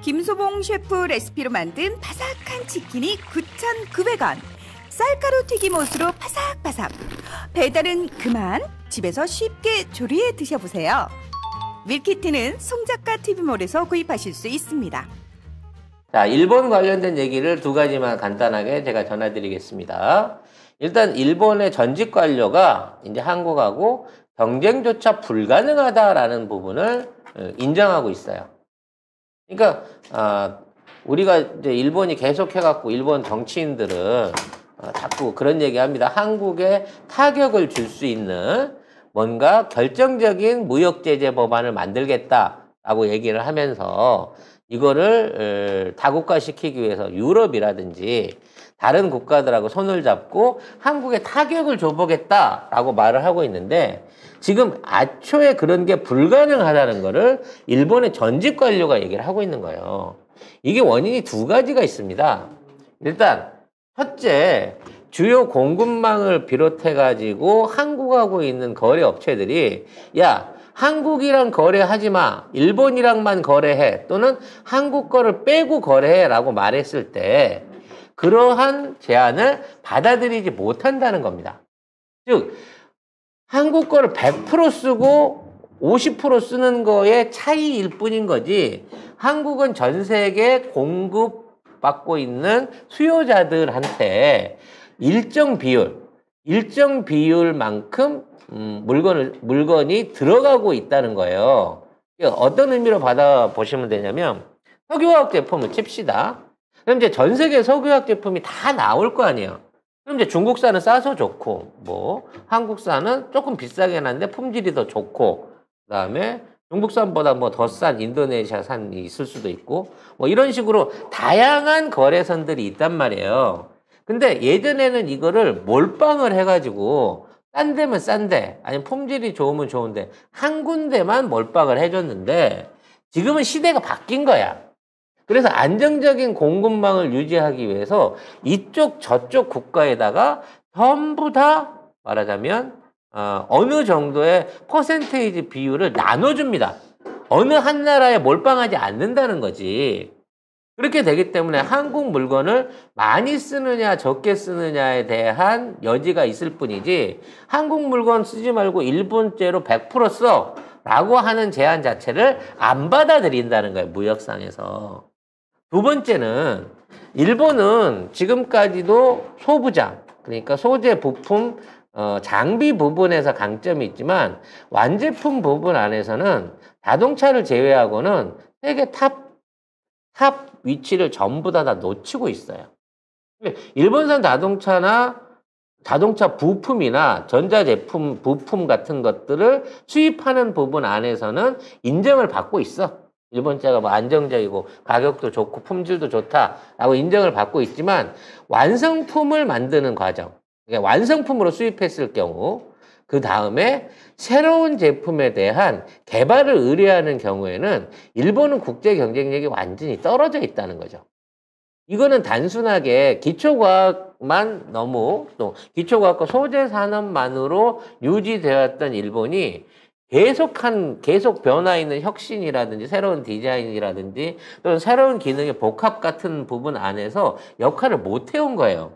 김소봉 셰프 레시피로 만든 바삭한 치킨이 9,900원. 쌀가루 튀김옷으로 바삭바삭. 배달은 그만, 집에서 쉽게 조리해 드셔보세요. 밀키트는 송작가 TV몰에서 구입하실 수 있습니다. 자, 일본 관련된 얘기를 두 가지만 간단하게 제가 전해드리겠습니다. 일단 일본의 전직 관료가 이제 한국하고 경쟁조차 불가능하다라는 부분을 인정하고 있어요. 그러니까 우리가 이제 일본이 계속해갖고 일본 정치인들은 자꾸 그런 얘기합니다. 한국에 타격을 줄 수 있는 뭔가 결정적인 무역제재 법안을 만들겠다라고 얘기를 하면서 이거를 다국화시키기 위해서 유럽이라든지 다른 국가들하고 손을 잡고 한국에 타격을 줘보겠다라고 말을 하고 있는데 지금 애초에 그런 게 불가능하다는 거를 일본의 전직 관료가 얘기를 하고 있는 거예요. 이게 원인이 두 가지가 있습니다. 일단 첫째, 주요 공급망을 비롯해가지고 한국하고 있는 거래 업체들이 야, 한국이랑 거래하지 마, 일본이랑만 거래해, 또는 한국 거를 빼고 거래해 라고 말했을 때 그러한 제안을 받아들이지 못한다는 겁니다. 즉, 한국 거를 100% 쓰고 50% 쓰는 거의 차이일 뿐인 거지, 한국은 전 세계 공급받고 있는 수요자들한테 일정 비율만큼 물건이 들어가고 있다는 거예요. 어떤 의미로 받아보시면 되냐면, 석유화학 제품을 칩시다. 그럼 이제 전 세계 석유화학 제품이 다 나올 거 아니에요. 그럼 이제 중국산은 싸서 좋고, 뭐, 한국산은 조금 비싸게 하는데 품질이 더 좋고, 그 다음에 중국산보다 뭐 더 싼 인도네시아산이 있을 수도 있고, 뭐 이런 식으로 다양한 거래선들이 있단 말이에요. 근데 예전에는 이거를 몰빵을 해가지고, 싼 데면 싼데, 아니면 품질이 좋으면 좋은데, 한 군데만 몰빵을 해줬는데, 지금은 시대가 바뀐 거야. 그래서 안정적인 공급망을 유지하기 위해서 이쪽 저쪽 국가에다가 전부 다 말하자면 어느 정도의 퍼센테이지 비율을 나눠줍니다. 어느 한 나라에 몰빵하지 않는다는 거지. 그렇게 되기 때문에 한국 물건을 많이 쓰느냐 적게 쓰느냐에 대한 여지가 있을 뿐이지, 한국 물건 쓰지 말고 일본제로 100% 써 라고 하는 제안 자체를 안 받아들인다는 거예요, 무역상에서. 두 번째는 일본은 지금까지도 소부장, 그러니까 소재, 부품, 장비 부분에서 강점이 있지만 완제품 부분 안에서는 자동차를 제외하고는 세계 탑 위치를 전부 다 놓치고 있어요. 일본산 자동차나 자동차 부품이나 전자제품 부품 같은 것들을 수입하는 부분 안에서는 인정을 받고 있어. 일본차가 뭐 안정적이고 가격도 좋고 품질도 좋다라고 인정을 받고 있지만, 완성품을 만드는 과정, 그러니까 완성품으로 수입했을 경우 그 다음에 새로운 제품에 대한 개발을 의뢰하는 경우에는 일본은 국제 경쟁력이 완전히 떨어져 있다는 거죠. 이거는 단순하게 기초과학만 너무, 또 기초과학과 소재 산업만으로 유지되었던 일본이 계속 변화 있는 혁신이라든지 새로운 디자인이라든지 또는 새로운 기능의 복합 같은 부분 안에서 역할을 못 해온 거예요.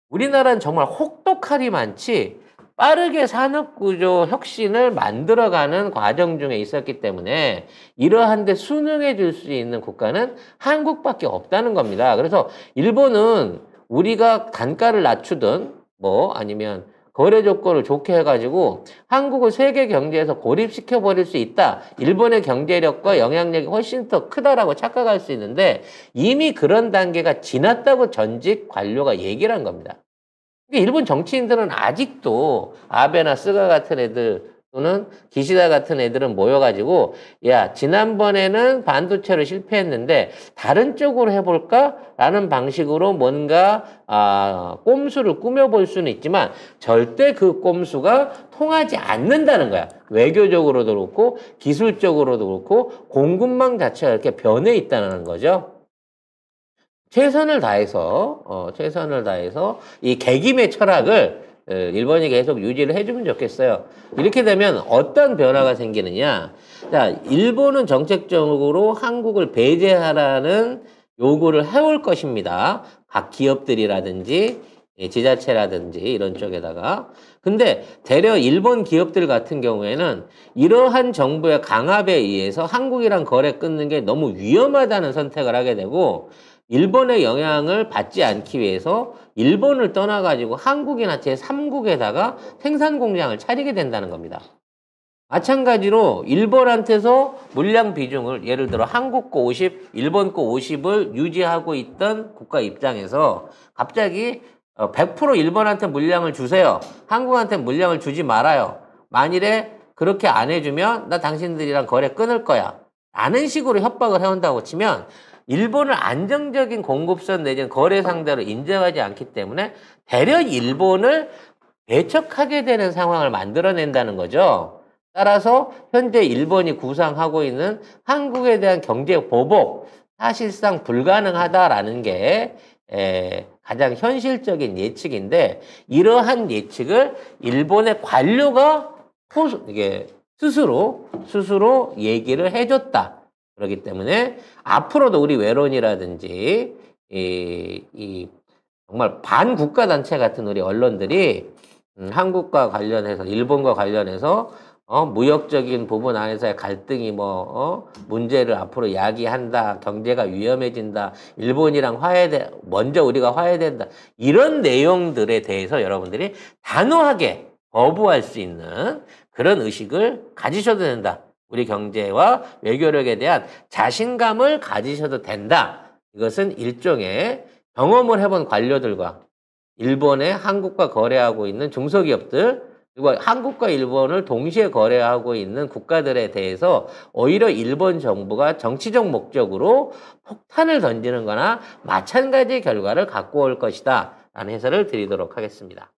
우리나라는 정말 혹독할이 많지 빠르게 산업구조 혁신을 만들어가는 과정 중에 있었기 때문에 이러한 데 순응해 줄 수 있는 국가는 한국밖에 없다는 겁니다. 그래서 일본은 우리가 단가를 낮추든 뭐 아니면 거래 조건을 좋게 해가지고 한국을 세계 경제에서 고립시켜 버릴 수 있다, 일본의 경제력과 영향력이 훨씬 더 크다라고 착각할 수 있는데 이미 그런 단계가 지났다고 전직 관료가 얘기를 한 겁니다. 일본 정치인들은 아직도 아베나 스가 같은 애들 또는 기시다 같은 애들은 모여가지고 야, 지난번에는 반도체로 실패했는데 다른 쪽으로 해볼까? 라는 방식으로 뭔가 꼼수를 꾸며볼 수는 있지만 절대 그 꼼수가 통하지 않는다는 거야. 외교적으로도 그렇고 기술적으로도 그렇고 공급망 자체가 이렇게 변해 있다는 거죠. 최선을 다해서 이 개김의 철학을 일본이 계속 유지를 해주면 좋겠어요. 이렇게 되면 어떤 변화가 생기느냐. 자, 일본은 정책적으로 한국을 배제하라는 요구를 해올 것입니다. 각 기업들이라든지 지자체라든지 이런 쪽에다가. 근데 대려 일본 기업들 같은 경우에는 이러한 정부의 강압에 의해서 한국이랑 거래 끊는 게 너무 위험하다는 선택을 하게 되고 일본의 영향을 받지 않기 위해서 일본을 떠나가지고 한국이나 제3국에다가 생산 공장을 차리게 된다는 겁니다. 마찬가지로 일본한테서 물량 비중을 예를 들어 한국 거 50, 일본 거 50을 유지하고 있던 국가 입장에서 갑자기 100% 일본한테 물량을 주세요. 한국한테 물량을 주지 말아요. 만일에 그렇게 안 해주면 나 당신들이랑 거래 끊을 거야. 라는 식으로 협박을 해온다고 치면 일본을 안정적인 공급선 내지는 거래 상대로 인정하지 않기 때문에 대려 일본을 배척하게 되는 상황을 만들어낸다는 거죠. 따라서 현재 일본이 구상하고 있는 한국에 대한 경제 보복 사실상 불가능하다라는 게 가장 현실적인 예측인데 이러한 예측을 일본의 관료가 이게 스스로 얘기를 해줬다. 그렇기 때문에 앞으로도 우리 외론이라든지 이 정말 반국가 단체 같은 우리 언론들이 한국과 관련해서 일본과 관련해서 무역적인 부분 안에서의 갈등이 문제를 앞으로 야기한다. 경제가 위험해진다. 일본이랑 먼저 우리가 화해된다. 이런 내용들에 대해서 여러분들이 단호하게 거부할 수 있는 그런 의식을 가지셔도 된다. 우리 경제와 외교력에 대한 자신감을 가지셔도 된다. 이것은 일종의 경험을 해본 관료들과 일본의 한국과 거래하고 있는 중소기업들 그리고 한국과 일본을 동시에 거래하고 있는 국가들에 대해서 오히려 일본 정부가 정치적 목적으로 폭탄을 던지는 거나 마찬가지 결과를 갖고 올 것이다 라는 해설을 드리도록 하겠습니다.